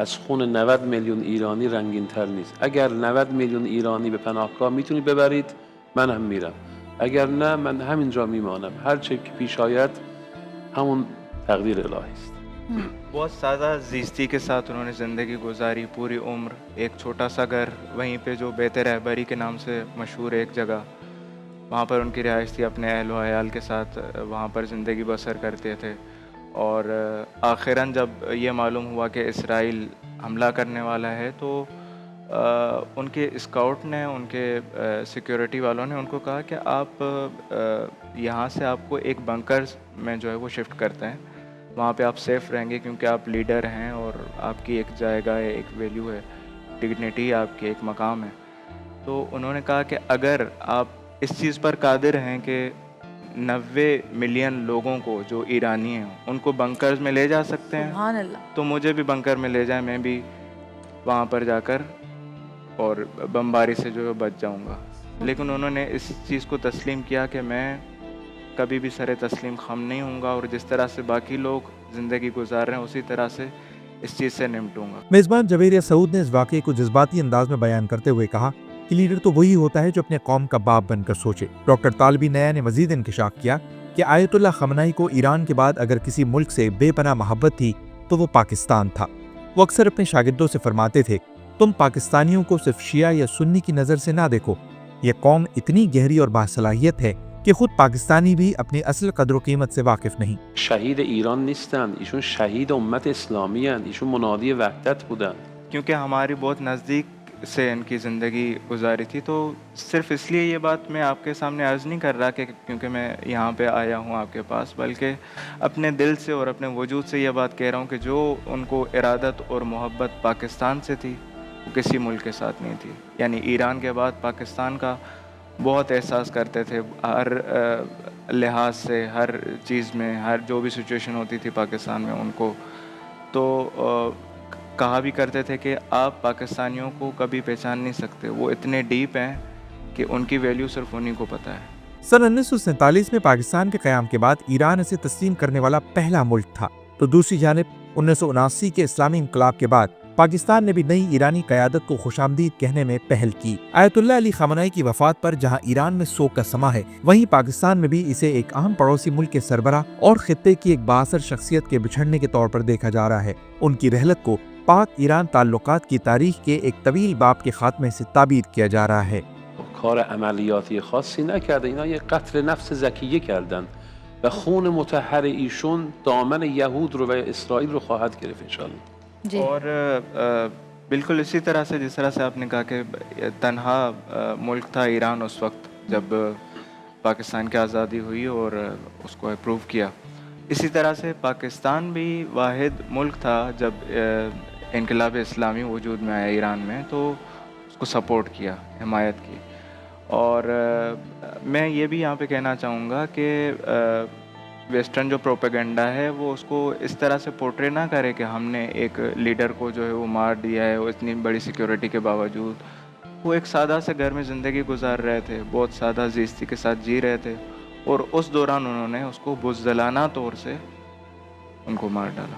از خون 90 میلیون ایرانی رنگین تر نیست. اگر 90 میلیون ایرانی به پناهگاه میتونید ببرید، من هم میرم. اگر نه، من همینجا میمانم. هر چه که پیش آید همون تقدیر الهی است. بہت سادہ زیستی کے ساتھ انہوں نے زندگی گزاری، پوری عمر ایک چھوٹا سا گھر، وہیں پہ جو بیت رہبری کے نام سے مشہور ایک جگہ، وہاں پر ان کی رہائش تھی، اپنے اہل و عیال کے ساتھ وہاں پر زندگی بسر کرتے تھے۔ اور آخراً جب یہ معلوم ہوا کہ اسرائیل حملہ کرنے والا ہے تو ان کے اسکاؤٹ نے، ان کے سیکیورٹی والوں نے ان کو کہا کہ آپ یہاں سے آپ کو ایک بنکر میں جو ہے وہ شفٹ کرتے ہیں، وہاں پہ آپ سیف رہیں گے کیونکہ آپ لیڈر ہیں اور آپ کی ایک جائگہ ہے، ایک ویلیو ہے، ڈگنیٹی آپ کی ایک مقام ہے۔ تو انہوں نے کہا کہ اگر آپ اس چیز پر قادر ہیں کہ 90 ملین لوگوں کو جو ایرانی ہیں ان کو بنکرز میں لے جا سکتے ہیں، سبحان اللہ، تو مجھے بھی بنکر میں لے جائیں، میں بھی وہاں پر جا کر اور بمباری سے جو ہے بچ جاؤں گا۔ لیکن انہوں نے اس چیز کو تسلیم کیا کہ میں کبھی بھی سر تسلیم خم نہیں ہوں گا، اور جس طرح سے باقی لوگ زندگی گزار رہے ہیں اسی طرح سے اس چیز سے نمٹوں گا۔ میزبان جویریہ سعود نے اس واقعے کو جذباتی انداز میں بیان کرتے ہوئے کہا کہ لیڈر تو وہی ہوتا ہے جو اپنے قوم کا باپ بن کر سوچے۔ ڈاکٹر طالبی نیا نے مزید انکشاف کیا کہ آیت اللہ خامنئی کو ایران کے بعد اگر کسی ملک سے بے پناہ محبت تھی تو وہ پاکستان تھا۔ وہ اکثر اپنے شاگردوں سے فرماتے تھے، تم پاکستانیوں کو صرف شیعہ یا سنی کی نظر سے نہ دیکھو، یہ قوم اتنی گہری اور باصلاحیت ہے کہ خود پاکستانی بھی اپنی اصل قدر و قیمت سے واقف نہیں۔ شهید ایران نیستن، ایشون شهید امت اسلامی هستند. ایشون منادی وحدت بودن. کیونکہ ہماری بہت نزدیک سے ان کی زندگی گزاری تھی، تو صرف اس لیے یہ بات میں آپ کے سامنے عرض نہیں کر رہا کہ کیونکہ میں یہاں پہ آیا ہوں آپ کے پاس، بلکہ اپنے دل سے اور اپنے وجود سے یہ بات کہہ رہا ہوں کہ جو ان کو ارادت اور محبت پاکستان سے تھی وہ کسی ملک کے ساتھ نہیں تھی۔ یعنی ایران کے بعد پاکستان کا بہت احساس کرتے تھے، ہر لحاظ سے، ہر چیز میں، ہر جو بھی سچویشن ہوتی تھی پاکستان میں ان کو، تو کہا بھی کرتے تھے کہ آپ پاکستانیوں کو کبھی پہچان نہیں سکتے، وہ اتنے ڈیپ ہیں کہ ان کی ویلیو صرف انہیں کو پتہ ہے۔ سن 1947 میں پاکستان کے قیام کے بعد ایران اسے تسلیم کرنے والا پہلا ملک تھا، تو دوسری جانب 1979 کے اسلامی انقلاب کے بعد پاکستان نے بھی نئی ایرانی قیادت کو خوش آمدید کہنے میں پہل کی۔ آیت اللہ علی خامنئی کی وفات پر جہاں ایران میں سوگ کا سما ہے، وہیں پاکستان میں بھی اسے ایک اہم پڑوسی ملک کے سربراہ اور خطے کی ایک بااثر شخصیت کے بچھڑنے کے طور پر دیکھا جا رہا ہے۔ ان کی رحلت کو پاک ایران تعلقات کی تاریخ کے ایک طویل باب کے خاتمے سے تعبیر کیا جا رہا ہے۔ کار عملیاتی خاصی نکرده، اینا یه قتل نفس ذکیه کردن و خون مطهر ایشون دامن یهود رو و اسرائیل رو خواهد گرفت انشاءاللہ۔ جی، اور بالکل اسی طرح سے جس طرح سے آپ نے کہا کہ تنہا ملک تھا ایران اس وقت جب پاکستان کی آزادی ہوئی اور اس کو اپروو کیا، اسی طرح سے پاکستان بھی واحد ملک تھا جب انقلاب اسلامی وجود میں آیا ایران میں، تو اس کو سپورٹ کیا، حمایت کی۔ اور میں یہ بھی یہاں پہ کہنا چاہوں گا کہ ویسٹرن جو پروپیگنڈا ہے وہ اس کو اس طرح سے پورٹرے نہ کرے کہ ہم نے ایک لیڈر کو جو ہے وہ مار دیا ہے، وہ اتنی بڑی سیکیورٹی کے باوجود وہ ایک سادہ سے گھر میں زندگی گزار رہے تھے، بہت سادہ زیستی کے ساتھ جی رہے تھے، اور اس دوران انہوں نے اس کو بزدلانہ طور سے ان کو مار ڈالا۔